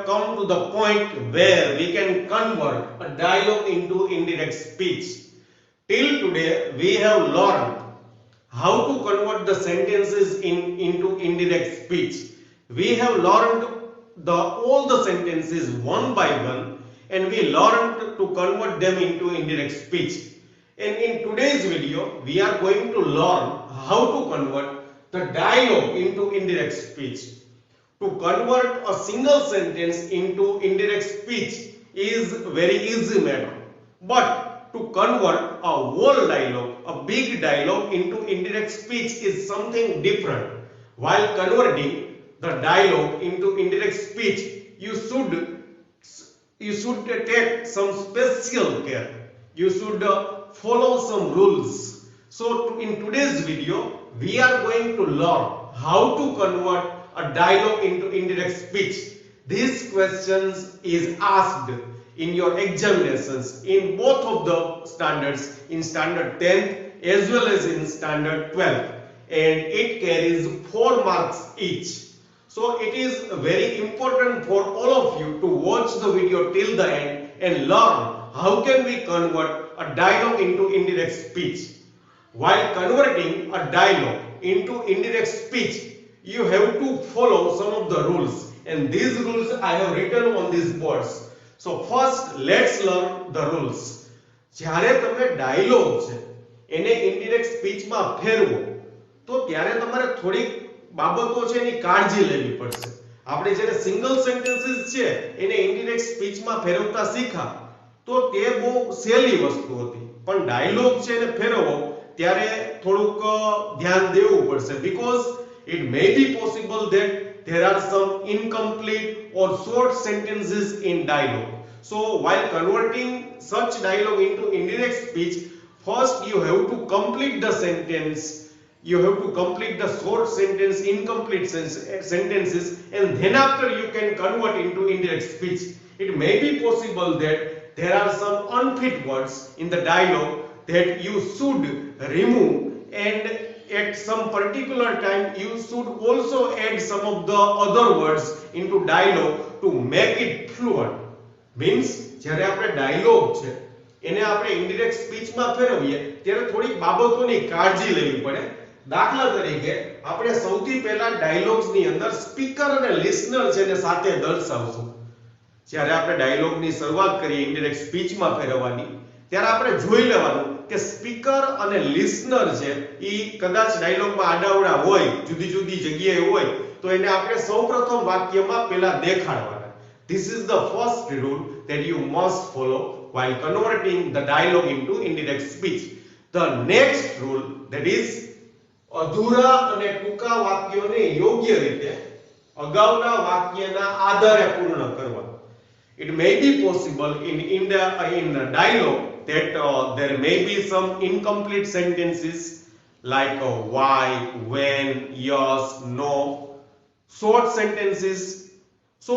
have come to the point where we can convert a dialogue into indirect speech. Till today, we have learned how to convert the sentences into indirect speech. We have learned all the sentences one by one, and we learned to convert them into indirect speech. And in today's video, we are going to learn how to convert the dialogue into indirect speech. To convert a single sentence into indirect speech is very easy matter. But to convert a whole dialogue, a big dialogue into indirect speech is something different. While converting the dialogue into indirect speech, you should take some special care. You should follow some rules. So in today's video, we are going to learn how to convert a dialogue into indirect speech. These questions is asked in your examinations in both of the standards, in standard 10th as well as in standard 12th, and it carries 4 marks each. So it is very important for all of you to watch the video till the end and learn how can we convert a dialogue into indirect speech. While converting a dialogue into indirect speech, you have to follow some of the rules, and these rules I have written on these boards. So first let's learn the rules. જ્યારે તમે dialog છે એને indirect સ્પીચમાં ફેરવો તો ત્યારે તમારે થોડીક બાબતો છે એની કાળજી લેવી પડશે. આપણે જ્યારે સિંગલ સેન્ટેન્સીસ છે એને ઇનડાયરેક્ટ સ્પીચમાં ફેરવતા શીખા તો તે બહુ સહેલી વસ્તુ હતી, પણ ડાયલોગ છે એને ફેરવો ત્યારે થોડુંક ધ્યાન દેવું પડશે, because it may be possible that there are some incomplete or short sentences in dialogue. So while converting such dialogue into indirect speech, first you have to complete the sentence, you have to complete the short sentence, incomplete sentences, and then after you can convert into indirect speech. It may be possible that there are some unfit words in the dialogue that you should remove, and at some particular time you should also add some of the other words into dialogue to make it fluent. Means જ્યારે આપણે dialog છે એને આપણે indirect સ્પીચમાં ફેરવીએ ત્યારે થોડી બાબતોની કાળજી લેવી પડે. દાખલા તરીકે આપણે સૌથી પહેલા ડાયલોગ્સની અંદર સ્પીકર અને લિસનર છે એને સાથે દર્શાવશું. જ્યારે આપણે ડાયલોગની શરૂઆત કરીએ ઇનડાયરેક્ટ સ્પીચમાં ફેરવવાની ત્યારે આપણે જોઈ લેવાનું કે સ્પીકર અને લિસનર છે ઈ કદાચ ડાયલોગમાં આડાવડા હોય, જુદી જુદી જગ્યાએ હોય તો એને આપણે સૌપ્રથમ વાક્યમાં પહેલા દેખાડવાના. This is the first rule that you must follow while converting the dialogue into indirect speech. The next rule, that is અધૂરા અને ટૂંકા વાક્યોને યોગ્ય રીતે અગાઉના વાક્યના આધારે પૂર્ણ કરવા. It may be possible in dialogue that there may be some incomplete sentences like why, when, yes, no, short sentences. So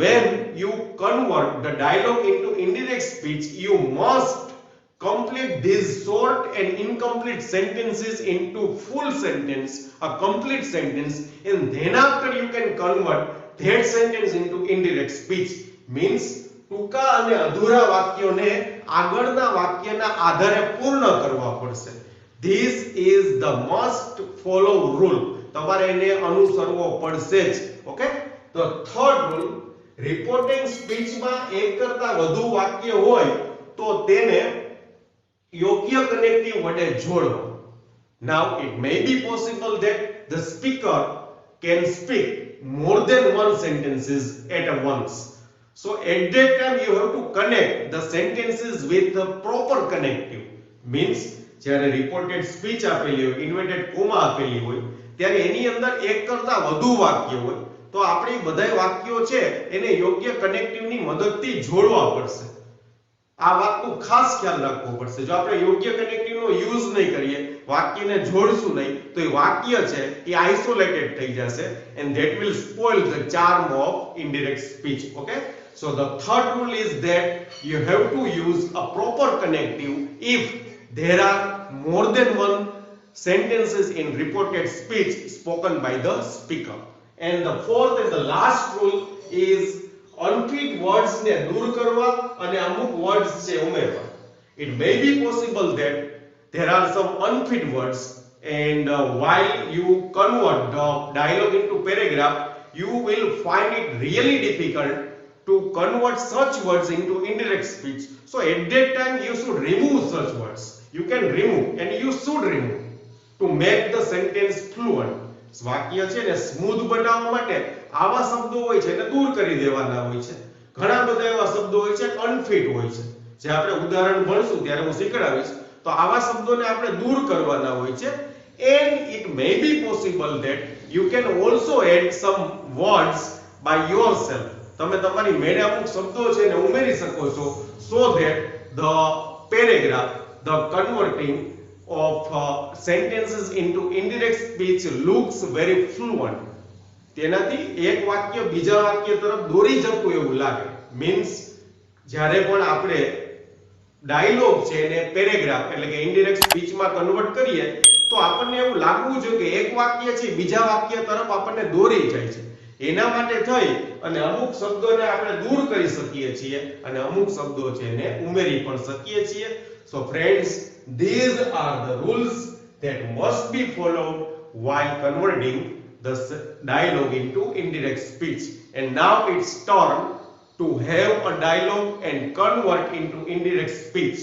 when you convert the dialogue into indirect speech, you must complete these short and incomplete sentences into full sentence, a complete sentence, and then after you can convert that sentence into indirect speech. Means ટૂંકા અને અધૂરા વાક્યોને આગળના વાક્યના આધારે પૂર્ણ કરવા પડશે. This is the must follow rule. તમારે એને અનુસરવો પડશે જ. Okay? The third rule, reporting speech માં એક કરતા વધુ વાક્ય હોય તો તેને યોગ્ય કનેક્ટિવ વડે જોડવા. Now it may be possible that the speaker can speak more than one sentences at once. So at that time you have to connect the sentences with the proper connective. Means જ્યારે reported speech આપેલી હોય, inverted comma આપેલી હોય ત્યારે એની અંદર એક કરતા વધુ વાક્ય હોય તો આપણે બધાય વાક્યો છે એને યોગ્ય કનેક્ટિવની મદદથી જોડવા પડશે. આ વાતનો ખાસ ખ્યાલ રાખવો પડશે. જો આપણે યોગ્ય કનેક્ટિવનો યુઝ નહીં કરીએ, વાક્યને જોડશું નહીં તો એ વાક્ય છે એ આઇસોલેટેડ થઈ જશે, and that will spoil the charm of indirect speech. Okay? So the third rule is that you have to use a proper connective if there are more than one sentences in reported speech spoken by the speaker. And the fourth and the last rule is unfit words ને દૂર કરવા અને અમુક words છે ઉમેરવા. It may be possible that there are some unfit words, and while you convert the dialogue into paragraph, you will find it really difficult to convert such words into indirect speech. So at that time you should remove such words. You can remove and you should remove to make the sentence fluent. વાક્ય છે ને smooth બનાવવા માટે આવા શબ્દો હોય છે એને દૂર કરી દેવાના હોય છે. ઘણા બધા એવા શબ્દો હોય છે અનફિટ હોય છે, જે આપણે ઉદાહરણ ભણશું ત્યારે હું શીખડાવીશ. તો આવા શબ્દોને આપણે દૂર કરવાના હોય છે. And it may be possible that you can also add some words by yourself. તમે તમારી મેળે અમુક શબ્દો છે એને ઉમેરી શકો છો, so that the paragraph, the converting of sentences into indirect speech looks very fluent. તેનાથી એક વાક્ય બીજા વાક્ય તરફ દોરી જતું એવું લાગે. મીન્સ જ્યારે પણ આપણે ડાયલોગ છે એને પેરેગ્રાફ એટલે કે ઇનડાયરેક્ટ સ્પીચમાં કન્વર્ટ કરીએ તો આપણને એવું લાગવું જોઈએ કે એક વાક્ય છે બીજા વાક્ય તરફ આપણને દોરી જાય છે. એના માટે થઈ અને અમુક શબ્દોને આપણે દૂર કરી શકીએ છીએ અને અમુક શબ્દો છે એને ઉમેરી પણ શકીએ છીએ. So friends, these are the rules that must be followed while converting the dialogue into indirect speech. And now it's turn to have a dialogue and convert into indirect speech.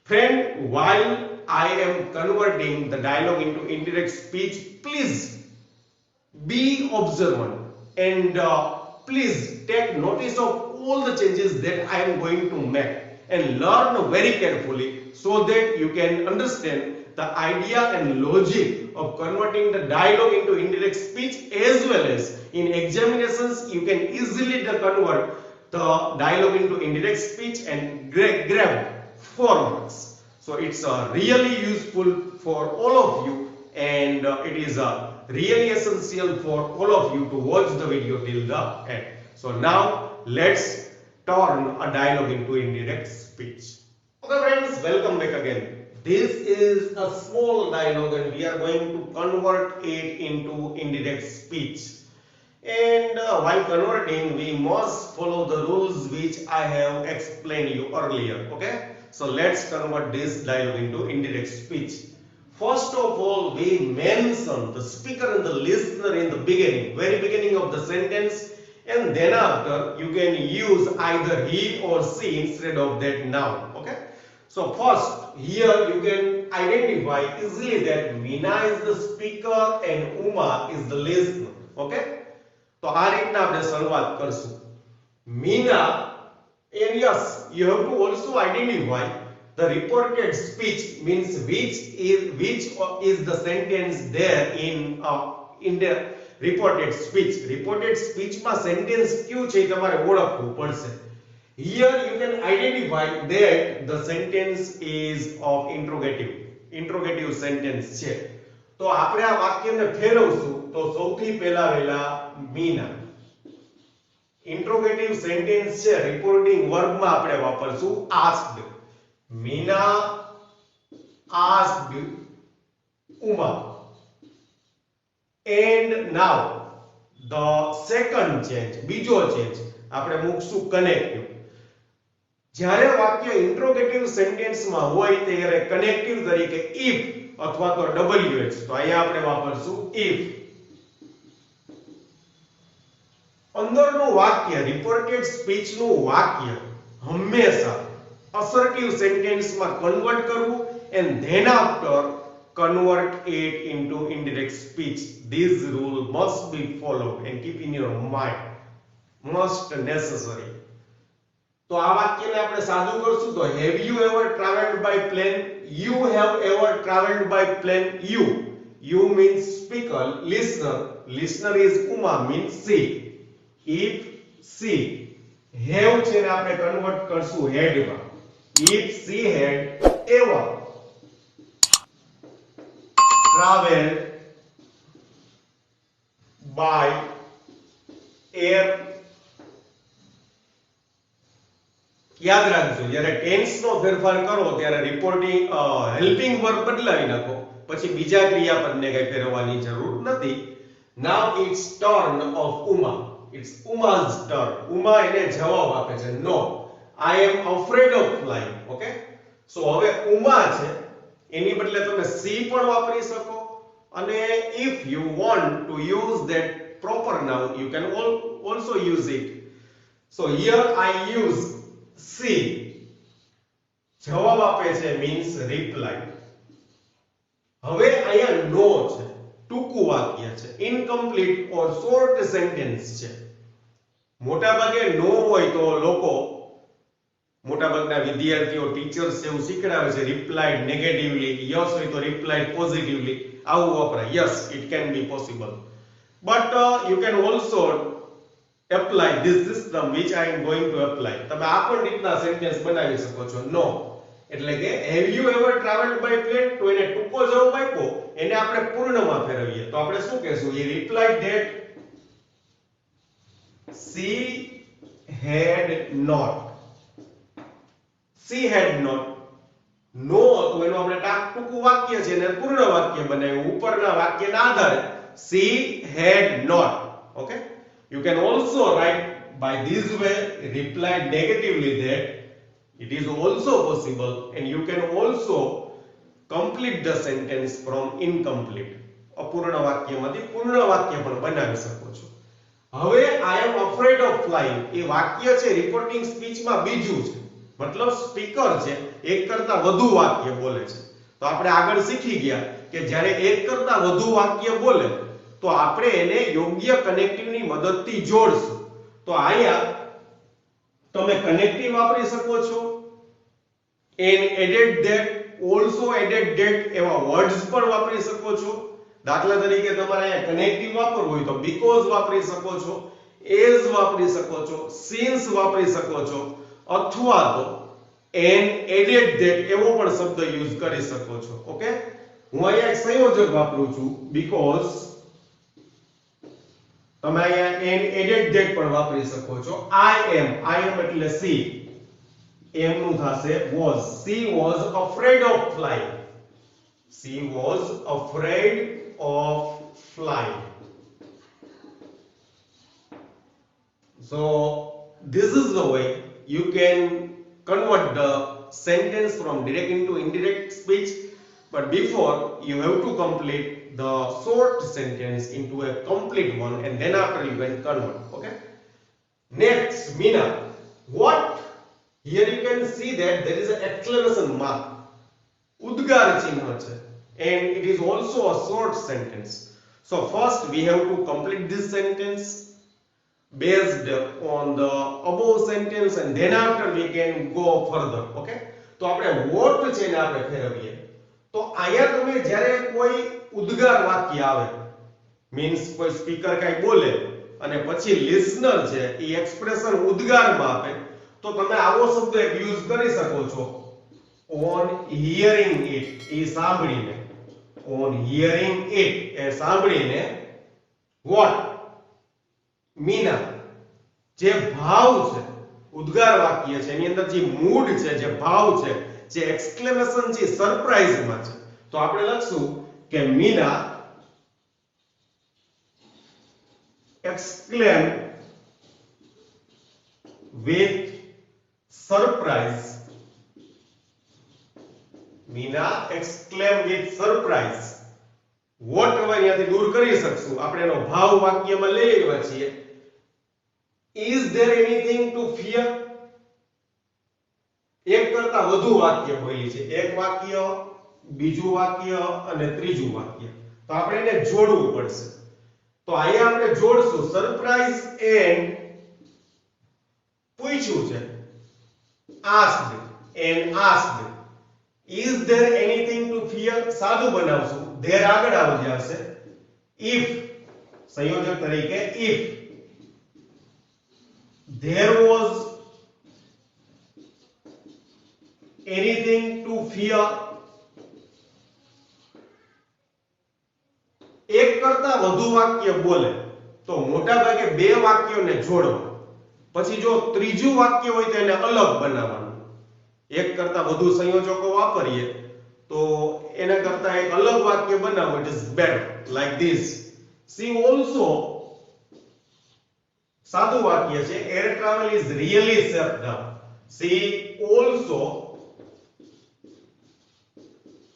Friend, while I am converting the dialogue into indirect speech, please be observant and please take notice of all the changes that I am going to make and learn very carefully so that you can understand the idea and logic of converting the dialogue into indirect speech, as well as in examinations you can easily convert the dialogue into indirect speech and grab 4 marks. So it's really useful for all of you, and it is really essential for all of you to watch the video till the end. So now let's turn a dialogue into indirect speech. Okay friends, welcome back again. This is a small dialogue and we are going to convert it into indirect speech. And while converting, we must follow the rules which I have explained you earlier. Okay, so let's convert this dialogue into indirect speech. First of all, we mention the speaker and the listener in the beginning, very beginning of the sentence, and then after you can use either he or she instead of that noun. Okay, so first here you can identify easily that Meena is the speaker and Uma is the listener. Okay, તો આ રીતના આપણે શરૂઆત કરશું. Meena, and yes, you have to also identify the reported speech, means which is the sentence there in the reported speech. Reported speech માં sentence કયું છે એ તમારે ઓળખવું પડશે. Here you can identify that the sentence is of interrogative sentence છે. તો આપણે આ વાક્યને ફેરવશું. તો સૌથી પહેલા વહેલા મીના ઇન્ટ્રોગેટિવ સેન્ટેન્સ છે, રિપોર્ટિંગ વર્બમાં આપણે વાપરશું asked. Meena asked Uma. And now the second change, બીજો change આપણે મૂકશું કનેક્ટિવ. જ્યારે વાક્ય ઇન્ટ્રોગેટિવ સેન્ટેન્સમાં હોય ત્યારે કનેક્ટિવ તરીકે if અથવા તો WH, તો અહીંયા આપણે વાપરશું if. અંદરનું વાક્ય રિપોર્ટેડ સ્પીચ નું વાક્ય હંમેશા અસર્ટિવ સેન્ટેન્સમાં કન્વર્ટ કરવું and then after convert it into indirect speech. This rule must be followed and keep in your mind, most necessary. તો આ વાક્યને આપણે સાદું કરશું તો have you ever traveled by plane? You have ever traveled by plane. You means speaker, listener is Uma, means she. If she have છે ને આપણે કન્વર્ટ કરશું had માં. If she had ever traveled by air. યાદ રાખજો, જ્યારે tense નો ફેરફાર કરો ત્યારે રિપોર્ટિંગ હેલ્પિંગ વર્બ બદલાવી નાખો, પછી બીજા ક્રિયાપદને કઈ ફેરવવાની જરૂર નથી. Now it's turn of Uma. It's Uma's turn. Uma એને જવાબ આપે છે no, I am afraid of flying. Okay, so હવે Uma છે એની બદલે તમે she પણ વાપરી શકો, અને if you want to use that proper noun you can also use it. So here I use she. જવાબ આપે છે means reply. હવે અહીંયા no છે, ટૂંકું વાક્ય છે, incomplete or short sentence છે. મોટાભાગે નો હોય તો લોકો, મોટાભાગના વિદ્યાર્થીઓ, ટીચર્સ એવું શીખડાવે છે રિપ્લાઇડ નેગેટિવલી, યસ હોય તો રિપ્લાઇડ પોઝિટિવલી, આવું વપરાય. Yes, it can be possible, but you can also apply this system which I am going to apply. તમે આ પણ રીતના સેન્ટેન્સ બનાવી શકો છો. નો એટલે કે have you ever travelled by plane, તો એને ટૂંકો જવાબ આપ્યો, એને આપણે પૂર્ણમાં ફેરવીએ તો આપણે શું કહેશું? He replied that she had not. She had not. નો તો એનો આપણે ટૂંકું વાક્ય છે એને પૂર્ણ વાક્ય બનાવ્યું ઉપરના વાક્યના આધારે. she had not. Okay, you can also write by this way, reply negatively that it is also possible, and you can also complete the sentence from incomplete. અપૂર્ણ વાક્યમાંથી પૂર્ણ વાક્ય પણ બનાવી શકો છો. હવે I am afraid of flying એ વાક્ય છે રિપોર્ટિંગ સ્પીચમાં બીજું છે, મતલબ સ્પીકર છે એક કરતા વધુ વાક્ય બોલે છે. તો આપણે આગળ શીખી ગયા કે જ્યારે એક કરતા વધુ વાક્ય બોલે તો આપણે એને યોગ્ય કનેક્ટિવની મદદથી જોડશું. તો અહીંયા તમે કનેક્ટિવ વાપરી શકો છો, and added that, also added that એવા વર્ડ્સ પણ વાપરી શકો છો. દાખલા તરીકે તમારે અહીંયા કનેક્ટિવ વાપરવું હોય તો because વાપરી શકો છો, as વાપરી શકો છો, since વાપરી શકો છો, અથવા તો and added that એવો પણ શબ્દ યુઝ કરી શકો છો. ઓકે, હું અહીંયા એક સંયોજક વાપરું છું because, તમે અહીંયા and added that પણ વાપરી શકો છો. I am એટલે she, am નું થશે was. She was afraid of flying. She was afraid of flying. So this is the way you can convert the sentence from direct into indirect speech, but before you have to complete the short sentence into a complete one, and then after you can convert. Okay, next, Meena, what? Here you can see that there is an exclamation mark, ઉદ્ગાર ચિહ્ન છે, and it is also a short sentence. So first we have to complete this sentence based on the above sentence, and then after we can go further. Okay, તો આપણે what છે ને આપણે ફેરવીએ. તો અહીંયા તમે જ્યારે કોઈ ઉદ્ગાર વાક્ય આવે, મીન્સ કોઈ સ્પીકર કાઈ બોલે અને પછી લિસનર છે એ એક્સપ્રેશન ઉદ્ગારમાં આપે, તો તમે આવો શબ્દ એક યુઝ કરી શકો છો, on hearing it, એ સાંભળીને. on hearing it એ સાંભળીને what? મીના, જે ભાવ છે, ઉદ્ગાર વાક્ય છે એની અંદર જે મૂડ છે, જે ભાવ છે, જે એક્સક્લેમેશન છે, સરપ્રાઈઝમાં છે, તો આપણે લખશું કે Meena exclaimed with surprise. Meena exclaimed with surprise. what હવે અહીંયાથી દૂર કરી શકશું, આપણે એનો ભાવ વાક્યમાં લઈ આવ્યા છીએ. is there anything to fear? એક કરતા વધુ વાક્ય બોલી છે, એક વાક્ય, બીજું વાક્ય અને ત્રીજું વાક્ય, તો આપણે એને જોડવું પડશે. તો અહીંયા આપણે જોડશું સરપ્રાઈઝ એન્ડ પૂછ્યું છે, asked and asked. is there anything to fear? સાદું બનાવશું, there આગળ આવી જશે. if સંયોજક તરીકે if there was anything to fear, એક કરતા વધુ વાક્ય બોલે તો મોટા ભાગે બે વાક્યોને જોડવા, પછી જો ત્રીજું વાક્ય હોય તો એને અલગ બનાવવાનું. એક કરતા વધુ સંયોજકો વાપરીએ તો એના કરતા એક અલગ વાક્ય બનાવો, it is better like this. she also સાદું વાક્ય છે air travel is really safe now. She also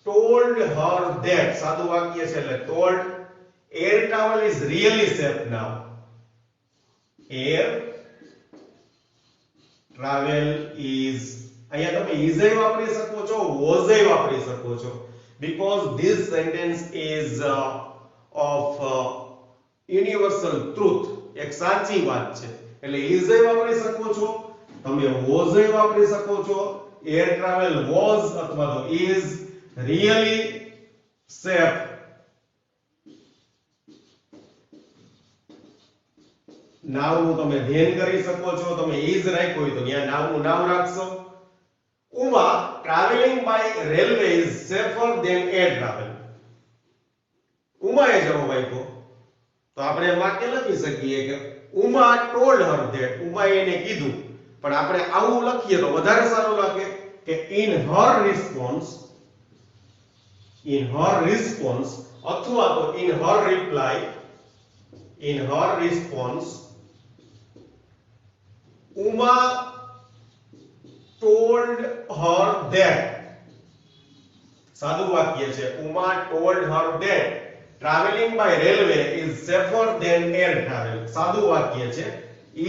told her that સાદું વાક્ય છે એટલે told air travel is really safe now. Air travel is અહીંયા તમે is એ વાપરી શકો છો was એ વાપરી શકો છો because this sentence is of universal truth. એક સાચી વાત છે એટલે is એ વાપરી શકો છો તમે was એ વાપરી શકો છો air travel was અથવા તો is really safe. નાવ નું તમે ધ્યાન કરી શકો છો તમે is રાખ્યો હોય તો ત્યાં નાવ નું નામ રાખશો. Uma traveling by railway is safer than air travel. Uma એ જવાબ આપ્યો તો આપણે વાક્ય લખી શકીએ કે Uma told her that. Uma એને કીધું પણ આપણે આવું લખીએ તો વધારે સારું લાગે કે in her response અથવા તો in her reply Uma told her that. સાદું વાક્ય છે Uma told her that traveling by railway is safer than air travel. સાદું વાક્ય છે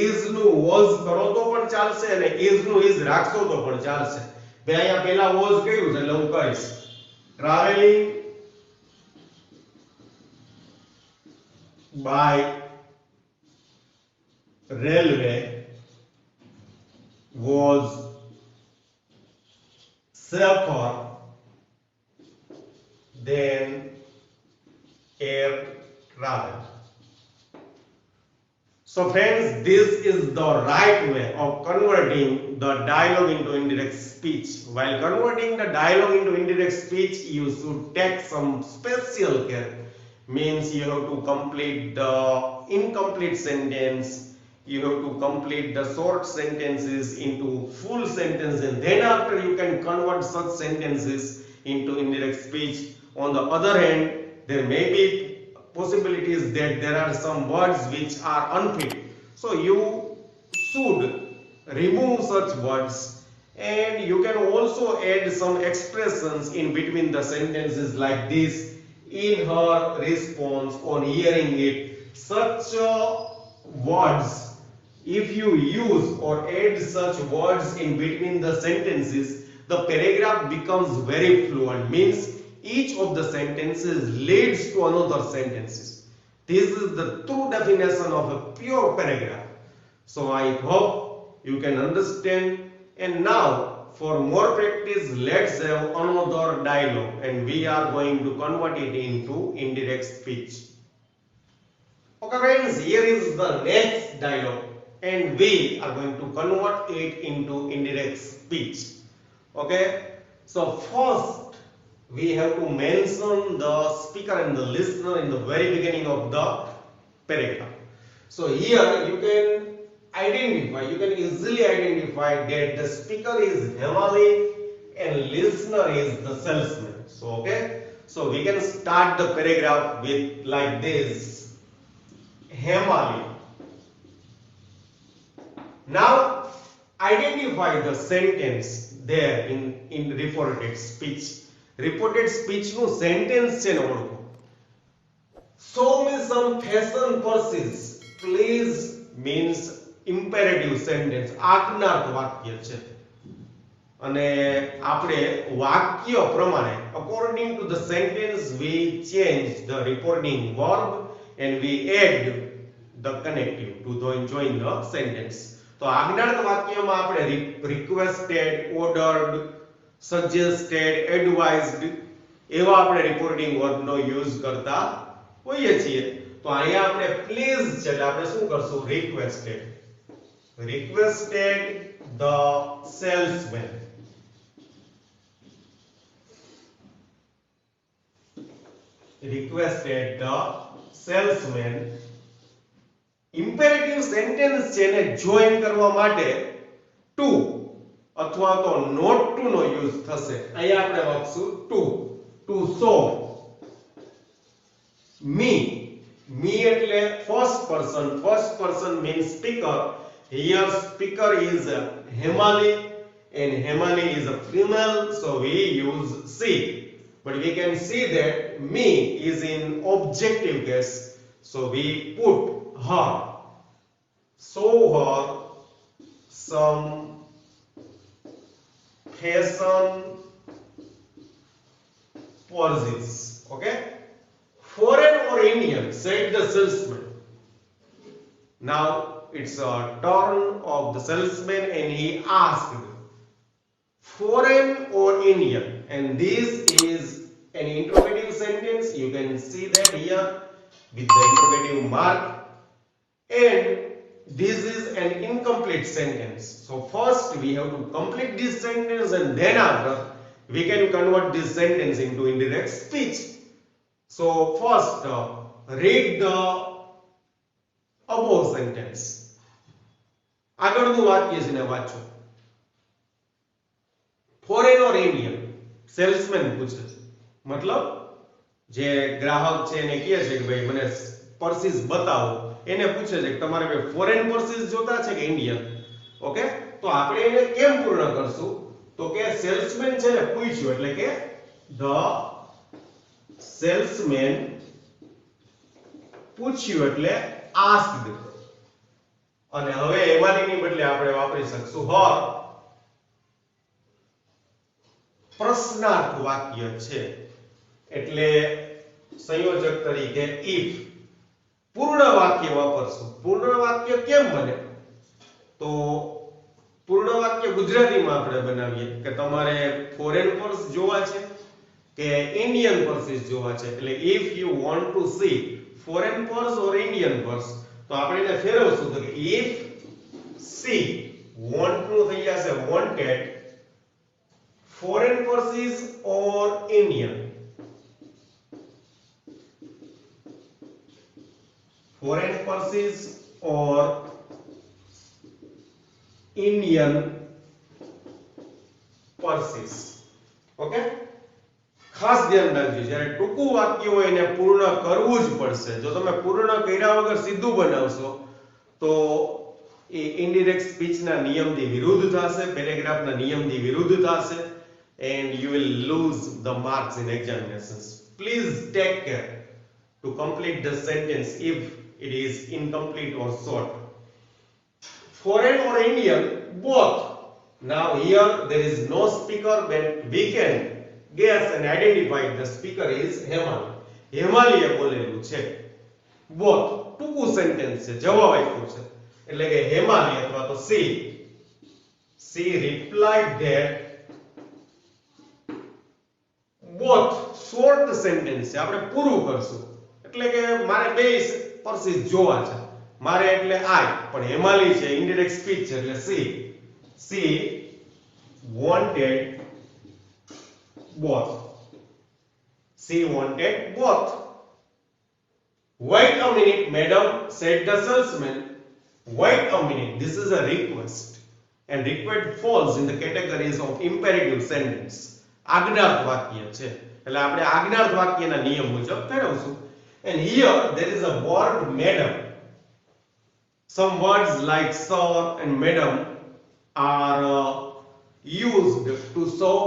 is નું was કરો તો પણ ચાલશે અને is નું is રાખશો તો પણ ચાલશે. મેં અહીંયા પહેલા was કહ્યું છે એટલે હું કહીશ traveling by railway was safer than air travel. So friends, this is the right way of converting the dialogue into indirect speech. While converting the dialogue into indirect speech, you should take some special care. Means you have to complete the incomplete sentence, you have to complete the short sentences into full sentence, and then after you can convert such sentences into indirect speech. On the other hand, there may be possibilities that there are some words which are unfit, so you should remove such words, and you can also add some expressions in between the sentences like this. In her response, on hearing it, such words, if you use or add such words in between the sentences, the paragraph becomes very fluent. Means each of the sentences leads to another sentences. This is the true definition of a pure paragraph. So I hope you can understand. And now for more practice, let's have another dialogue and we are going to convert it into indirect speech. Okay friends, here is the next dialogue and we are going to convert it into indirect speech. Okay, so first we have to mention the speaker and the listener in the very beginning of the paragraph. So here you can easily identify that the speaker is Hemali and listener is the salesman. So okay, so we can start the paragraph with like this: Hemali. Now identify the sentence there in reported speech. Reported speech નું sentence છે ને ઓળખો. Show me some fashion purses please means imperative sentence, આજ્ઞાર્થ વાક્ય છે અને આપણે વાક્ય પ્રમાણે according to the sentence we change the reporting verb and we add the connective to join the sentence. તો આજ્ઞાર્થ વાક્યમાં આપણે requested, ordered, suggested, advised એવા આપણે રિપોર્ટિંગ વર્બનો યુઝ કરતા હોઈએ છીએ. તો અહીંયા આપણે પ્લીઝ છે એટલે આપણે શું કરશું requested the salesman. Requested the salesman. Imperative sentence છે ને જોઈન કરવા માટે ટુ અથવા તો નોટ ટુ નો યુઝ થશે. અહીંયા આપણે વાપરશું to. To show me me એટલે first person means speaker. Here speaker is Hemali and Hemali is a female, so we use she. But we can see that me is in objective case, so we put her. Show her some fashion purses. Okay? Foreign or Indian, said the salesman. Now it's a turn of the salesman and he asked, foreign or Indian? And this is an interrogative sentence. You can see that here with the interrogative mark. And this is an incomplete sentence. So first we have to complete this sentence and then after we can convert this sentence into indirect speech. So first read the above sentence. આગળનું વાક્ય છે ને વાંચો. Foreign ઓર Indian, salesman પૂછે છે. મતલબ જે ગ્રાહક છે એને કહે છે કે ભાઈ મને પર્સીસ બતાવો, એને પૂછે છે કે તમારે ભાઈ ફોરેન પર્સીસ જોતા છે કે ઇન્ડિયન. ઓકે, તો આપણે એને કેમ પૂર્ણ કરશું? તો કે સેલ્સમેન છે ને પૂછ્યું એટલે કે the salesman પૂછ્યું એટલે asked. અને હવે એમાંની બદલે આપણે વાપરી શકશું her. પ્રશ્નાર્થ વાક્ય છે એટલે સંયોજક તરીકે if. પૂર્ણ વાક્ય વાપરશું. પૂર્ણ વાક્ય કેમ બને? તો પૂર્ણ વાક્ય ગુજરાતીમાં આપણે બનાવીએ કે તમારે ફોરેન પર્સ જોવા છે કે ઇન્ડિયન પર્સીસ જોવા છે. એટલે if you want to see foreign purse or Indian purse, તો આપણે એને ફેરવશું તો કે if she want નું થઈ જશે wanted foreign purses or Indian. Foreign purses or Indian purses. Okay, ખાસ ધ્યાન રાખજો જ્યારે ટૂંકું વાક્ય હોય એને પૂર્ણ કરવું જ પડશે. જો તમે પૂર્ણ કર્યા વગર સીધું બનાવશો તો એ ઇનડાયરેક્ટ સ્પીચના નિયમથી વિરુદ્ધ થશે, પેરેગ્રાફના નિયમથી વિરુદ્ધ થશે and you will lose the marks in examinations. Please take care to complete the sentence if it is incomplete or short. Foreign or Indian, both. Now here there is no speaker, but we can guess and identify the speaker is Hemali. હેમાલીએ બોલેલું છે. both ટૂંકું sentence છે, જવાબ આપ્યો છે એટલે કે હેમાલી અથવા તો she replied that. both short sentence છે, આપણે પૂરું કરશું એટલે કે મારે બે પર્સીસ જોવા છે, મારે એટલે I, પણ હેમાલી છે ઇનડાયરેક્ટ સ્પીચ છે એટલે she wanted both. She wanted both. Wait a minute, madam, said the salesman. Wait a minute. This is a request, and request falls in the categories of imperative sentence. આજ્ઞાર્થ વાક્ય છે એટલે આપણે આજ્ઞાર્થ વાક્યના નિયમ મુજબ ફેરવશું. And here there is a word madam. Some words like sir and madam are used to show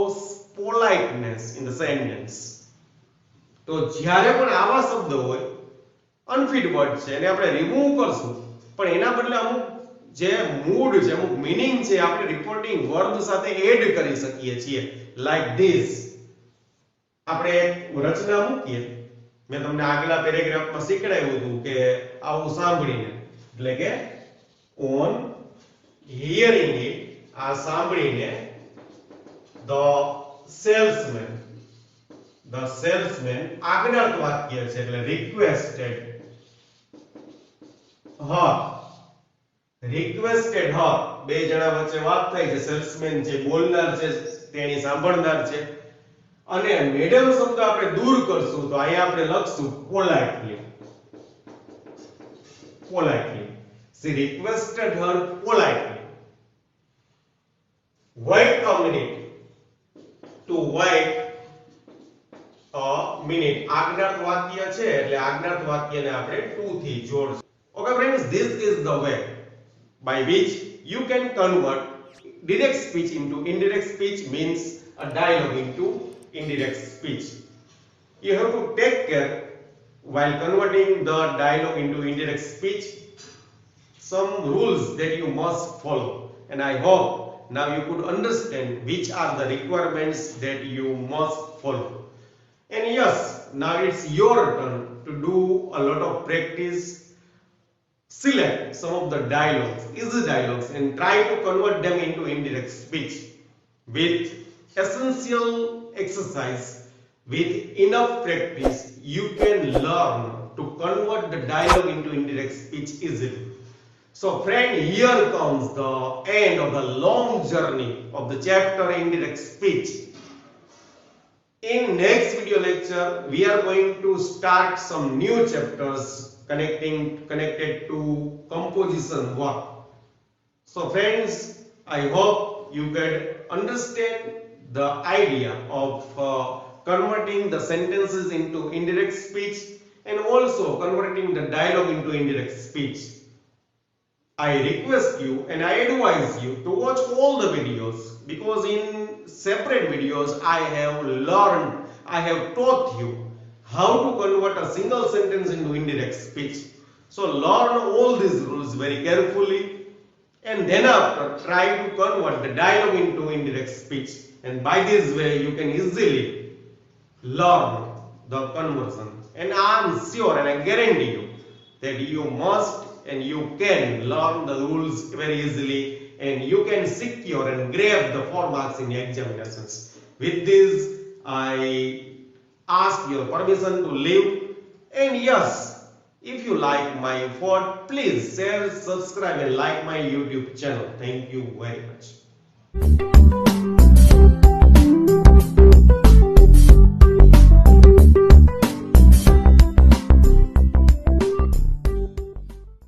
politeness in the sentence. તો જ્યારે પણ આવા શબ્દ હોય અનફિટ વર્ડ છે એને આપણે રિમૂવ કરશું, પણ એના બદલે અમુક જે મૂડ છે, અમુક મીનિંગ છે આપણે રિપોર્ટિંગ વર્બ સાથે એડ કરી શકીએ છીએ. લાઈક ધીસ આપણે રચના મૂકીએ. મેં તમને આગલા પેરેગ્રાફમાં શીખડાવ્યું હતું કે આવું સાંભળીને એટલે કે ઓન હિયરિંગ ઇટ, આ સાંભળીને the salesman આજ્ઞાર્થ વાક્ય છે એટલે requested her. બે જણા વચ્ચે વાત થાય છે, સેલ્સમેન જે બોલનાર છે તેની સાંભળનાર છે. અને મેડમ શબ્દ આપણે દૂર કરશું તો અહીંયા આપણે લખશું politely. She requested her politely. Wait a minute. To wait a minute. આજ્ઞાર્થ વાક્ય છે એટલે આજ્ઞાર્થ વાક્યને આપણે to થી જોડશું. Okay friends, this is the way by which you can convert direct speech into indirect speech, means a dialogue into indirect speech. You have to take care while converting the dialogue into indirect speech, some rules that you must follow, and I hope now you could understand which are the requirements that you must follow. And yes, now it's your turn to do a lot of practice. Select some of the dialogues, easy dialogues, and try to convert them into indirect speech. With essential exercise, with enough practice, you can learn to convert the dialogue into indirect speech easily. So friend, here comes the end of the long journey of the chapter indirect speech. In next video lecture, we are going to start some new chapters connected to composition work. So friends, I hope you can understand the idea of converting the sentences into indirect speech and also converting the dialogue into indirect speech. I request you and I advise you to watch all the videos, because in separate videos I have taught you how to convert a single sentence into indirect speech. So learn all these rules very carefully, and then after try to convert the dialogue into indirect speech, and by this way you can easily learn the conversion. And I am sure and I guarantee you that you must and you can learn the rules very easily, and you can secure and grab the 4 marks in the examinations. With this, I ask your permission to leave. And yes, if you like my effort, please share, subscribe and like my YouTube channel. Thank you very much.